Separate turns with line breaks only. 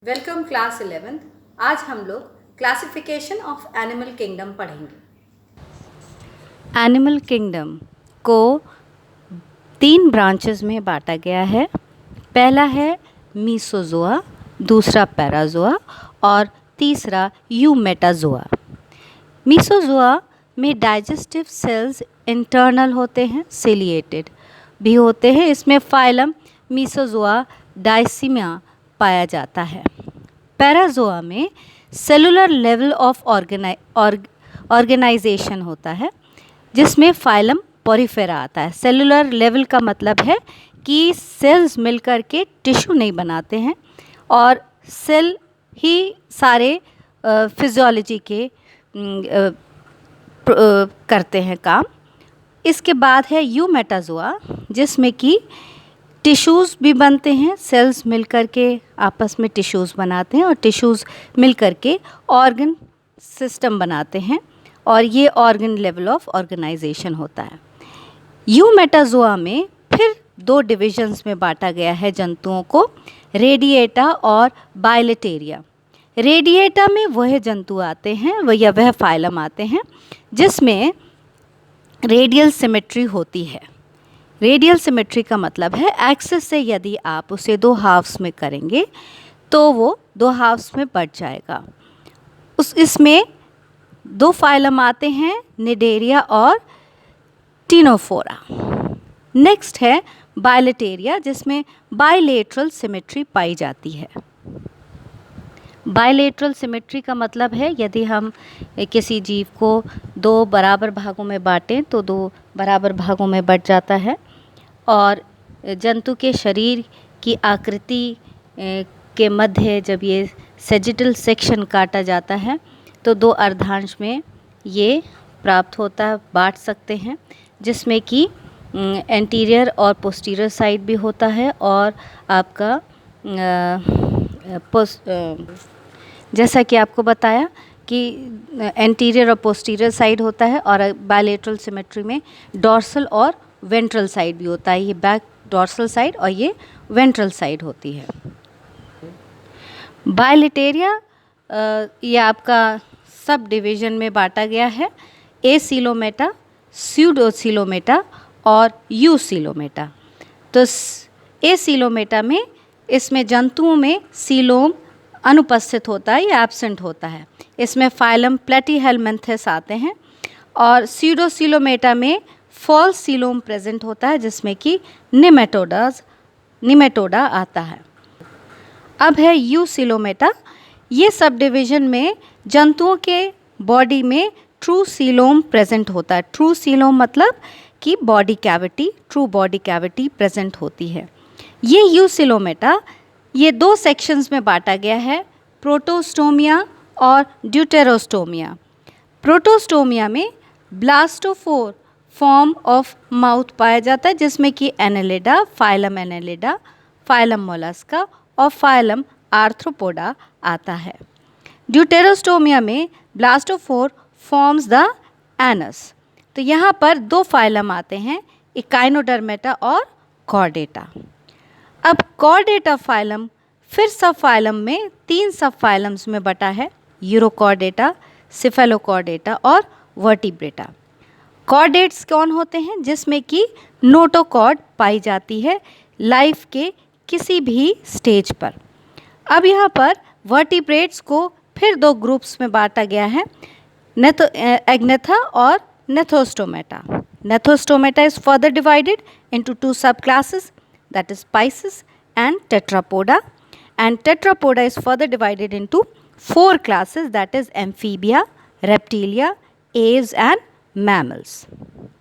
Welcome class 11th। आज हम लोग क्लासिफिकेशन ऑफ एनिमल किंगडम पढ़ेंगे। एनिमल किंगडम को 3 ब्रांचेस में बांटा गया है। पहला है मीसोजोआ, दूसरा पैराजोआ और तीसरा यूमेटाजोआ। मीसोजोआ में डाइजेस्टिव सेल्स इंटरनल होते हैं, सिलिएटेड भी होते हैं। इसमें फाइलम मीसोजोआ डायसिमिया पाया जाता है। पैराजोआ में सेलुलर लेवल ऑफ ऑर्गेनाइजेशन होता है, जिसमें फाइलम पोरिफेरा आता है। सेलुलर लेवल का मतलब है कि सेल्स मिलकर के टिश्यू नहीं बनाते हैं और सेल ही सारे फिजियोलॉजी के करते हैं काम। इसके बाद है यूमेटाजोआ, जिसमें कि टिश्यूज़ भी बनते हैं। सेल्स मिलकर के आपस में टिश्यूज़ बनाते हैं और टिश्यूज़ मिलकर के ऑर्गन सिस्टम बनाते हैं और ये ऑर्गन लेवल ऑफ ऑर्गेनाइजेशन होता है। यूमेटाजोआ में फिर 2 डिविजन्स में बांटा गया है जंतुओं को, रेडिएटा और बाइलेटेरिया। रेडिएटा में वह जंतु आते हैं, वह फाइलम आते हैं जिसमें रेडियल सिमेट्री होती है। रेडियल सिमेट्री का मतलब है एक्सिस से यदि आप उसे 2 हाफ्स में करेंगे तो वो 2 हाफ्स में बट जाएगा। इसमें 2 फाइलम आते हैं, निडेरिया और टिनोफोरा। नेक्स्ट है बाइलेटेरिया, जिसमें बाइलेटरल सिमेट्री पाई जाती है। बाइलेटरल सिमेट्री का मतलब है यदि हम किसी जीव को 2 बराबर भागों में बांटें तो 2 बराबर भागों में बट जाता है। और जंतु के शरीर की आकृति के मध्य जब ये सेजिटल सेक्शन काटा जाता है तो 2 अर्धांश में ये प्राप्त होता है, बांट सकते हैं, जिसमें कि एंटीरियर और पोस्टीरियर साइड भी होता है और आपका जैसा कि आपको बताया कि एंटीरियर और पोस्टीरियर साइड होता है और बाइलेटरल सिमेट्री में डॉर्सल और वेंट्रल साइड भी होता है। ये बैक डॉर्सल साइड और ये वेंट्रल साइड होती है। बाइलेटेरिया ये आपका सब डिवीजन में बांटा गया है, एसिलोमेटा, स्यूडोसिलोमेटा और यूसिलोमेटा। तो एसिलोमेटा में इसमें जंतुओं में सीलोम अनुपस्थित होता है या एब्सेंट होता है। इसमें फाइलम प्लेटीहेलमिन्थेस आते हैं और स्यूडोसिलोमेटा में फॉल्स सीलोम प्रेजेंट होता है, जिसमें कि निमेटोडा आता है। अब है यूसिलोमेटा। ये सब डिवीजन में जंतुओं के बॉडी में ट्रू सीलोम प्रेजेंट होता है। ट्रू सीलोम मतलब कि body cavity, true body cavity present होती है। ये यूसिलोमेटा ये 2 सेक्शंस में बांटा गया है, प्रोटोस्टोमिया और ड्यूटेरोस्टोमिया। प्रोटोस्टोमिया में ब्लास्टोफोर फॉर्म ऑफ माउथ पाया जाता है, जिसमें कि एनेलिडा, फाइलम मोलस्का और फाइलम आर्थ्रोपोडा आता है। ड्यूटेरोस्टोमिया में ब्लास्टोफोर फॉर्म्स द एनस। तो यहाँ पर 2 फाइलम आते हैं, इकाइनोडर्मेटा और कॉर्डेटा। अब कॉर्डेटा फाइलम फिर सब फाइलम में 3 सब फाइलम्स में बटा है, यूरोकॉर्डेटा, सिफेलोकॉर्डेटा और वर्टिब्रेटा। कॉर्डेट्स कौन होते हैं? जिसमें कि नोटोकॉर्ड पाई जाती है लाइफ के किसी भी स्टेज पर। अब यहाँ पर वर्टिब्रेट्स को फिर 2 ग्रुप्स में बांटा गया है, एग्नेथा और Gnathostomata. Gnathostomata is further divided into 2 सब classes, that is Pisces and Tetrapoda, and Tetrapoda is further divided into 4 classes, that is Amphibia, Reptilia, Aves and Mammals.